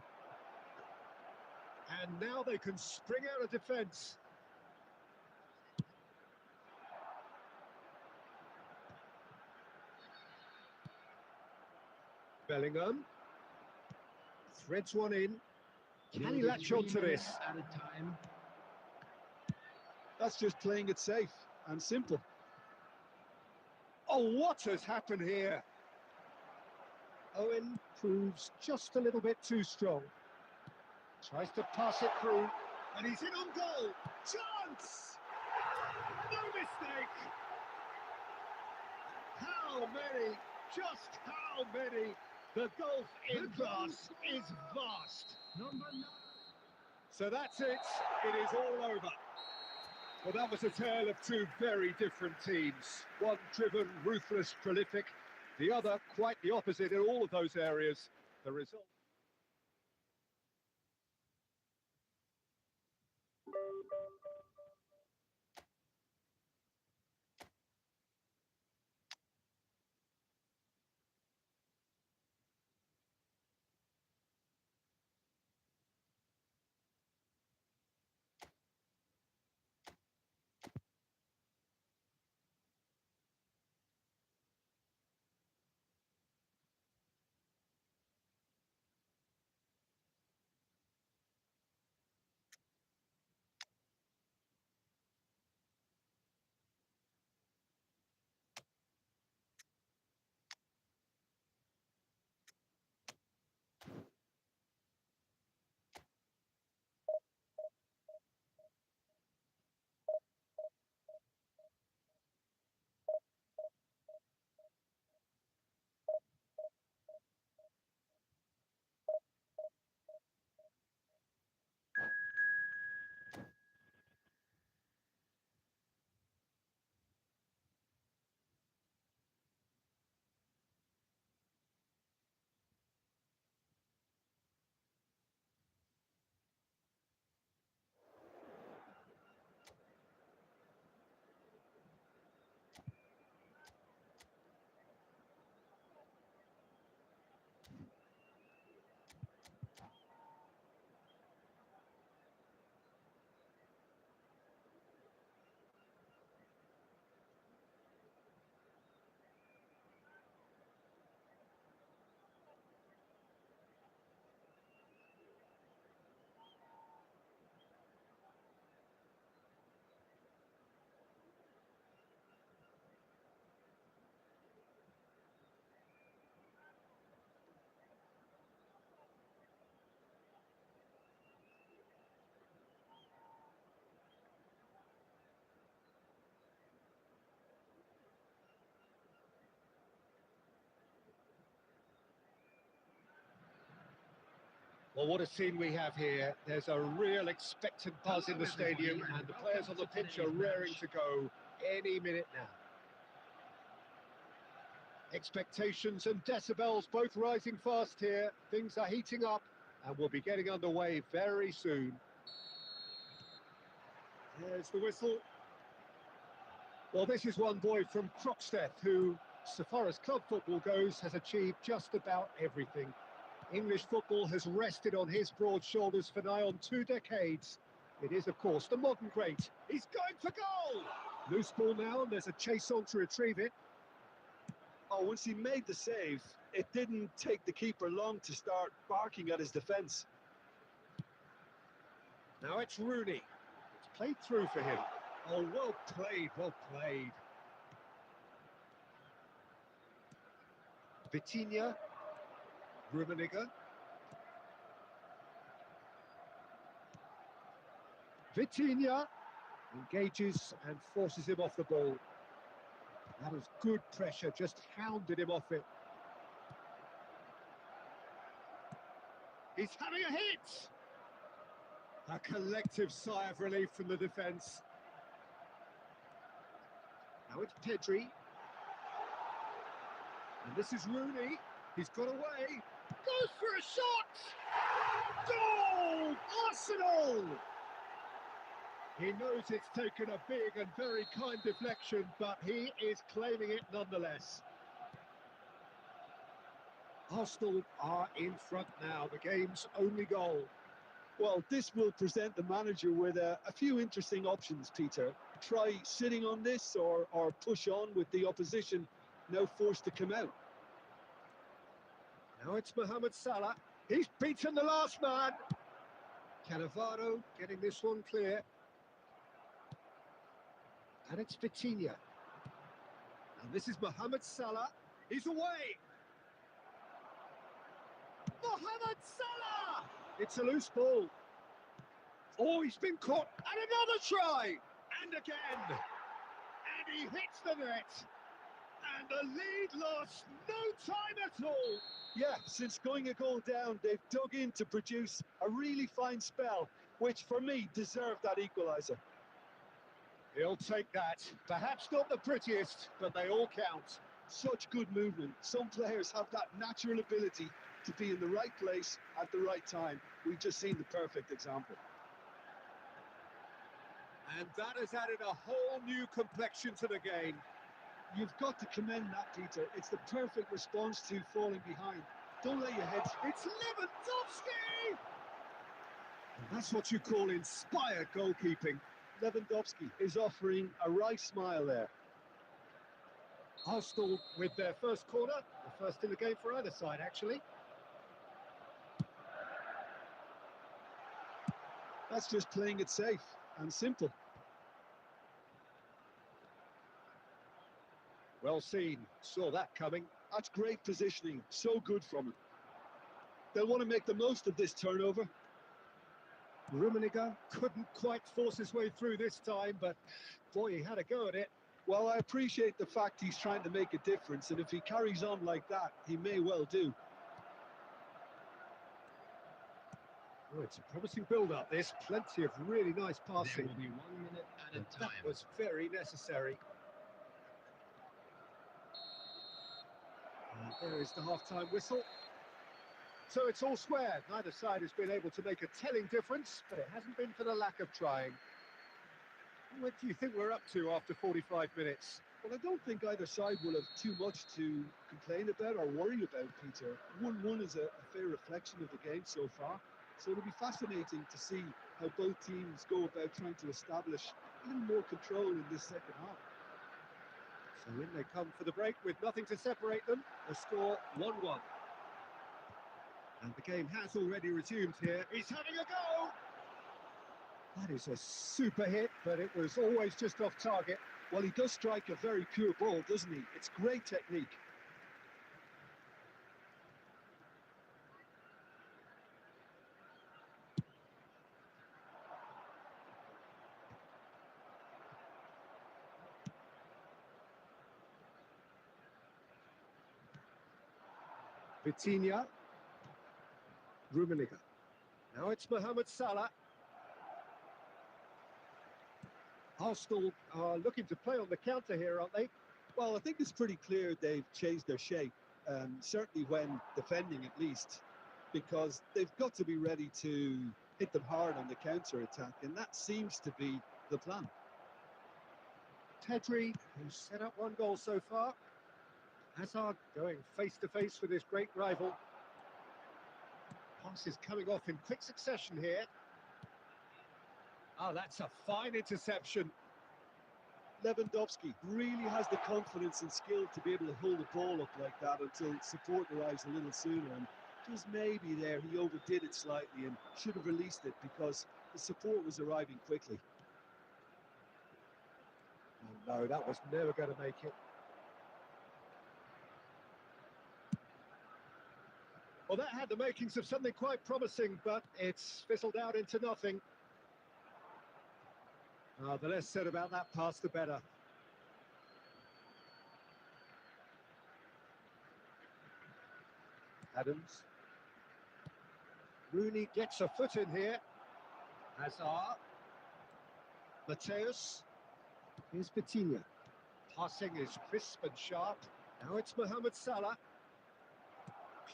And now they can spring out of defence. Bellingham. Threads one in. Can he latch on to this? At a time. That's just playing it safe and simple. Oh, what has happened here? Owen proves just a little bit too strong. Tries to pass it through, and he's in on goal. Chance! No mistake! How many? Just how many? The gulf in class is vast. Number 9. So that's it. It is all over. Well, that was a tale of two very different teams. One driven, ruthless, prolific. The other quite the opposite in all of those areas. The result... Well, what a scene we have here. There's a real expectant buzz in the stadium, and the players on the pitch are raring to go any minute now. Expectations and decibels both rising fast here. Things are heating up, and we'll be getting underway very soon. There's the whistle. Well, this is one boy from Croxteth who, so far as club football goes, has achieved just about everything. English football has rested on his broad shoulders for nigh on 2 decades. It is, of course, the modern great. He's going for goal! Loose ball now, and there's a chase on to retrieve it. Oh, once he made the save, it didn't take the keeper long to start barking at his defence. Now it's Rooney. It's played through for him. Oh, well played, well played. Vitinha. Rummenigge. Vitinha engages and forces him off the ball. That was good pressure, just hounded him off it. He's having a hit! A collective sigh of relief from the defence. Now it's Pedri. And this is Rooney. He's got away. Goes for a shot! Goal! Arsenal! He knows it's taken a big and very kind deflection, but he is claiming it nonetheless. Arsenal are in front now, the game's only goal. Well, this will present the manager with a few interesting options, Peter. Try sitting on this or push on with the opposition now forced to come out. Now it's Mohamed Salah. He's beaten the last man. Cannavaro getting this one clear. And it's Vitinha. And this is Mohamed Salah. He's away. Mohamed Salah! It's a loose ball. Oh, he's been caught. And another try. And again. And he hits the net. And the lead lost no time at all. Yeah, since going a goal down, they've dug in to produce a really fine spell, which for me deserved that equaliser. He'll take that. Perhaps not the prettiest, but they all count. Such good movement. Some players have that natural ability to be in the right place at the right time. We've just seen the perfect example. And that has added a whole new complexion to the game. You've got to commend that, Peter. It's the perfect response to falling behind. Don't let your head... It's Lewandowski! And that's what you call inspired goalkeeping. Lewandowski is offering a wry smile there. Arsenal with their first corner, the first in the game for either side, actually. That's just playing it safe and simple. Well seen, saw that coming. That's great positioning, so good from him. They'll want to make the most of this turnover. Rummenigge couldn't quite force his way through this time, but boy, he had a go at it. Well, I appreciate the fact he's trying to make a difference, and if he carries on like that, he may well do. Oh, it's a promising build-up, this. Plenty of really nice passing. There will be 1 minute added time. That was very necessary. And there is the half-time whistle. So it's all square. Neither side has been able to make a telling difference, but it hasn't been for the lack of trying. What do you think we're up to after 45 minutes? Well, I don't think either side will have too much to complain about or worry about, Peter. 1-1 is a fair reflection of the game so far. So it'll be fascinating to see how both teams go about trying to establish a little more control in this second half. So in they come for the break with nothing to separate them. The score 1-1. And the game has already resumed here. He's having a go! That is a super hit, but it was always just off target. Well, he does strike a very pure ball, doesn't he? It's great technique. Vitinha. Rummenigge. Now it's Mohamed Salah. Arsenal are looking to play on the counter here, aren't they? Well, I think it's pretty clear they've changed their shape, certainly when defending at least, because they've got to be ready to hit them hard on the counter-attack, and that seems to be the plan. Pedri, who's set up one goal so far. Hazard going face-to-face with his great rival. Pass is coming off in quick succession here. Oh, that's a fine interception. Lewandowski really has the confidence and skill to be able to hold the ball up like that until support arrives a little sooner, and just maybe there he overdid it slightly and should have released it because the support was arriving quickly. Oh, no, that was never going to make it. Well, that had the makings of something quite promising, but it's fizzled out into nothing. The less said about that pass, the better. Adams. Rooney gets a foot in here. Hazard. Mateus. Here's Coutinho. Passing is crisp and sharp. Now it's Mohamed Salah.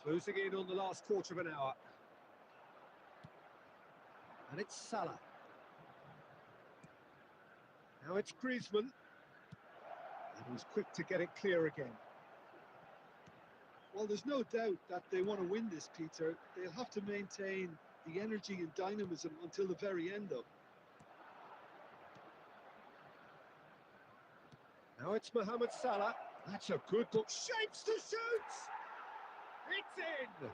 Closing in on the last quarter of an hour. And it's Salah. Now it's Griezmann. And he's quick to get it clear again. Well, there's no doubt that they want to win this, Peter. They'll have to maintain the energy and dynamism until the very end, though. Now it's Mohamed Salah. That's a good ball. Shapes to shoot! It's in!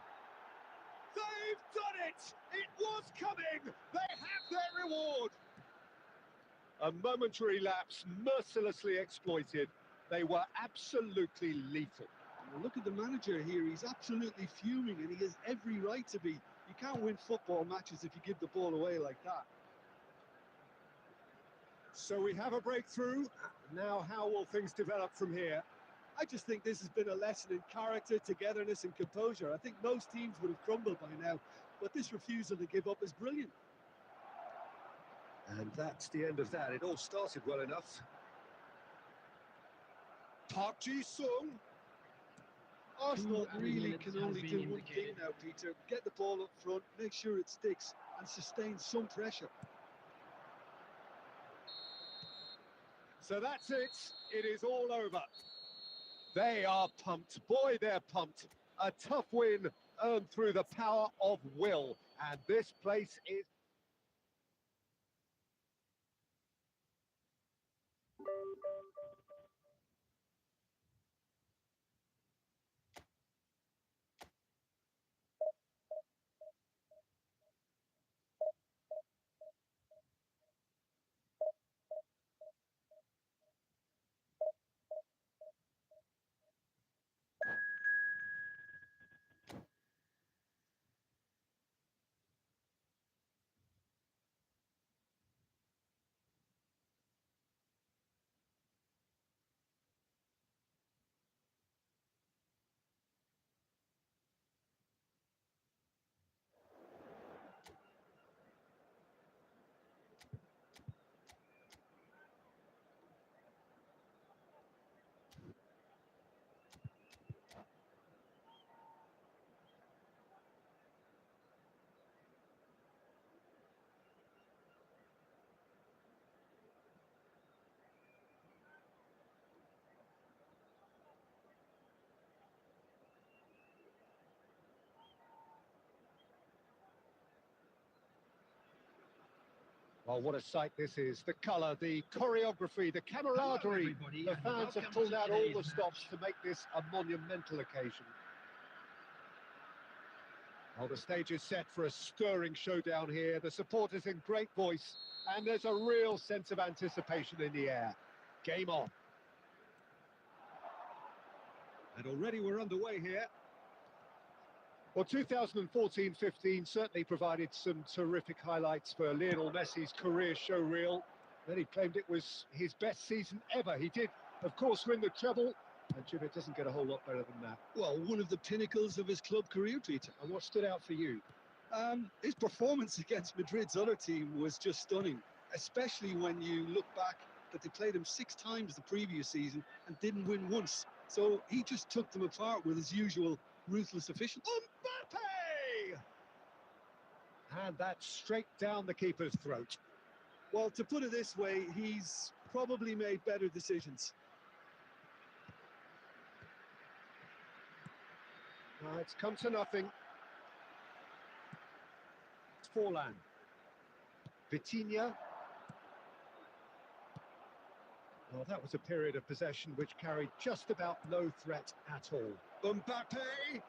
They've done it! It was coming! They have their reward! A momentary lapse, mercilessly exploited. They were absolutely lethal. Well, look at the manager here. He's absolutely fuming, and he has every right to be. You can't win football matches if you give the ball away like that. So we have a breakthrough. Now how will things develop from here? I just think this has been a lesson in character, togetherness and composure. I think most teams would have crumbled by now, but this refusal to give up is brilliant. And that's the end of that. It all started well enough. Park Ji-sung. Arsenal really minutes can has only been do one indicated. thing now, Peter. Get the ball up front, make sure it sticks, and sustain some pressure. So that's it. It is all over. They are pumped. Boy, they're pumped. A tough win earned through the power of will. And this place is... Well, what a sight this is. The colour, the choreography, the camaraderie. The fans have pulled out all the stops to make this a monumental occasion. Well, the stage is set for a stirring showdown here. The supporters in great voice, and there's a real sense of anticipation in the air. Game on. And already we're underway here. Well, 2014-15 certainly provided some terrific highlights for Lionel Messi's career showreel. Then he claimed it was his best season ever. He did, of course, win the treble. And Jim, it doesn't get a whole lot better than that. Well, one of the pinnacles of his club career, Peter. And what stood out for you? His performance against Madrid's other team was just stunning, especially when you look back that they played him 6 times the previous season and didn't win once. So he just took them apart with his usual ruthless efficiency. Mbappe! And that's straight down the keeper's throat. Well, to put it this way, he's probably made better decisions. It's come to nothing. It's Forlan. Vitinha. Well, that was a period of possession which carried just about no threat at all. Mbappe!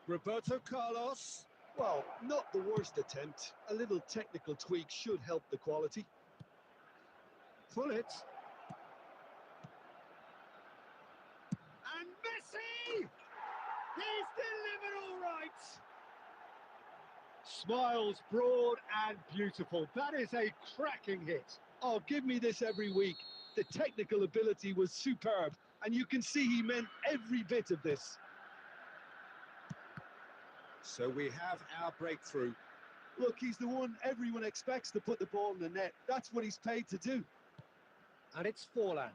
Roberto Carlos. Well, not the worst attempt. A little technical tweak should help the quality. Pull it. And Messi! He's delivered all right! Smiles broad and beautiful. That is a cracking hit. Oh, give me this every week. The technical ability was superb, and you can see he meant every bit of this. So we have our breakthrough. Look, he's the one everyone expects to put the ball in the net. That's what he's paid to do. And it's Forlan.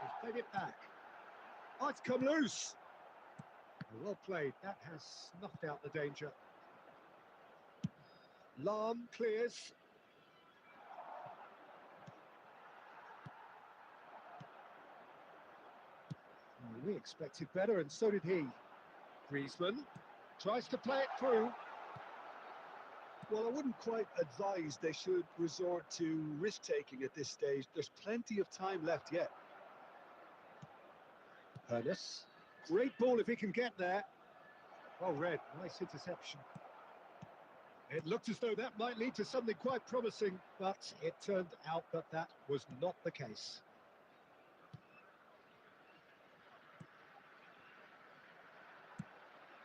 He's played it back. Oh, it's come loose. Well played. That has snuffed out the danger. Lahm clears. We expected better, and so did he. Griezmann tries to play it through. Well, I wouldn't quite advise they should resort to risk-taking at this stage. There's plenty of time left yet. Ernest. Great ball if he can get there. Well read. Nice interception. It looked as though that might lead to something quite promising, but it turned out that that was not the case.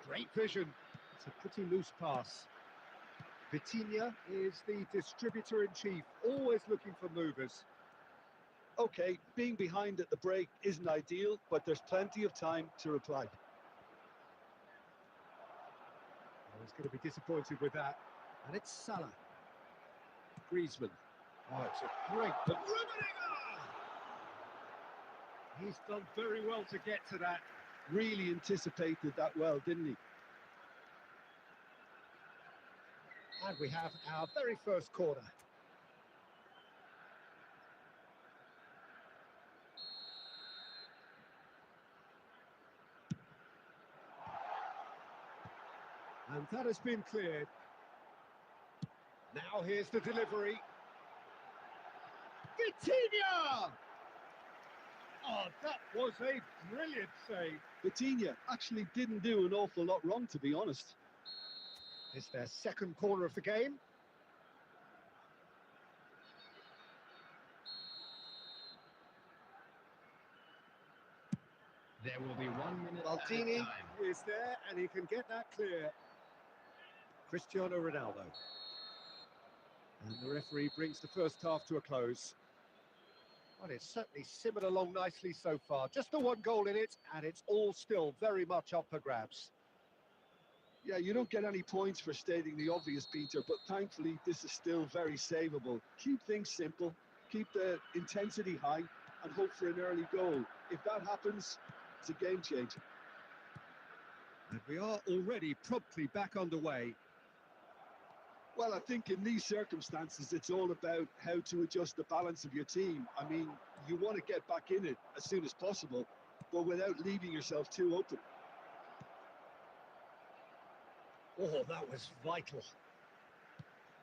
Great vision. It's a pretty loose pass. Vitinha is the distributor-in-chief, always looking for movers. Okay, being behind at the break isn't ideal, but there's plenty of time to reply. I was going to be disappointed with that. And it's Salah. Griezmann. Oh, it's a great... But he's done very well to get to that. Really anticipated that well, didn't he? And we have our very first corner. And that has been cleared. Now here's the delivery. Vitinha! Oh, that was a brilliant save. Vitinha actually didn't do an awful lot wrong, to be honest. It's their second corner of the game. There will be 1 minute Maldini time. is there, and he can get that clear. Cristiano Ronaldo. And the referee brings the first half to a close. Well, it's certainly simmered along nicely so far. Just the one goal in it, and it's all still very much up for grabs. Yeah, you don't get any points for stating the obvious, Peter, but thankfully this is still very savable. Keep things simple, keep the intensity high, and hope for an early goal. If that happens, it's a game changer. And we are already promptly back underway. Well, I think in these circumstances, it's all about how to adjust the balance of your team. I mean, you want to get back in it as soon as possible, but without leaving yourself too open. Oh, that was vital.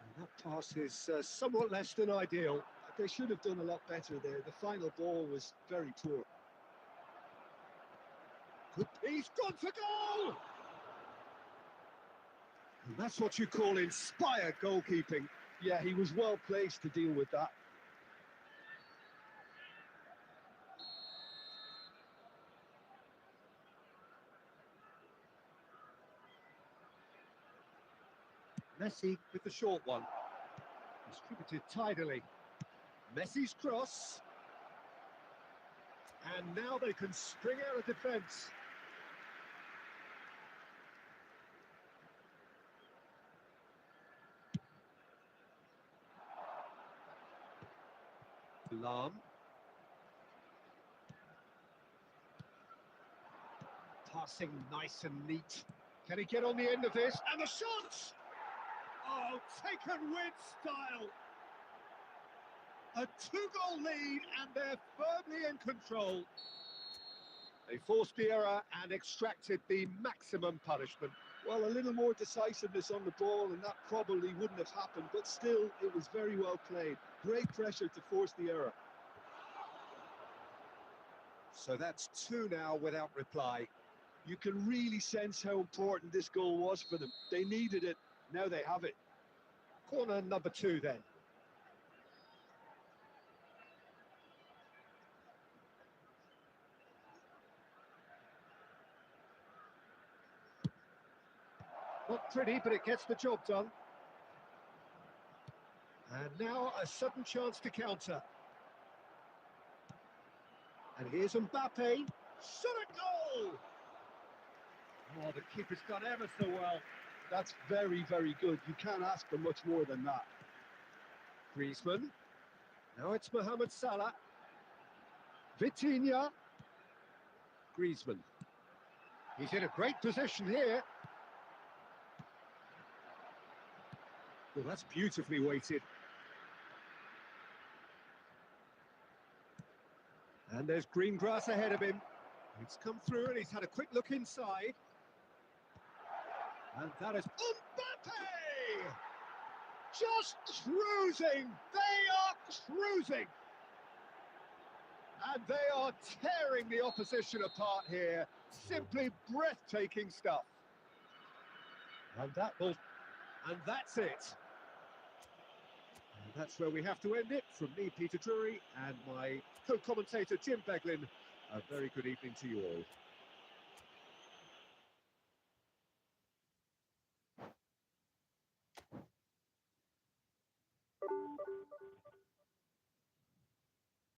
And that pass is somewhat less than ideal. They should have done a lot better there. The final ball was very poor. He's gone for goal! And that's what you call inspired goalkeeping. Yeah, he was well placed to deal with that. Messi with the short one. Distributed tidily. Messi's cross. And now they can spring out of defence. Lam. Passing nice and neat. Can he get on the end of this? And the shot! Oh, taken with style. A 2-goal lead and they're firmly in control. They forced the error and extracted the maximum punishment. Well, a little more decisiveness on the ball and that probably wouldn't have happened, but still, it was very well played. Great pressure to force the error. So that's 2 now without reply. You can really sense how important this goal was for them. They needed it, now they have it. Corner number 2 then. Not pretty, but it gets the job done. And now a sudden chance to counter. And here's Mbappe. Shot a goal! Oh, the keeper's done ever so well. That's very, very good. You can't ask for much more than that. Griezmann. Now it's Mohamed Salah. Vitinha. Griezmann. He's in a great position here. Well, that's beautifully weighted. And there's green grass ahead of him. He's come through and he's had a quick look inside. And that is Mbappe! Just cruising! They are cruising! And they are tearing the opposition apart here. Simply breathtaking stuff. And that's it. And that's where we have to end it. From me, Peter Drury, and my co-commentator, Jim Beglin. A very good evening to you all.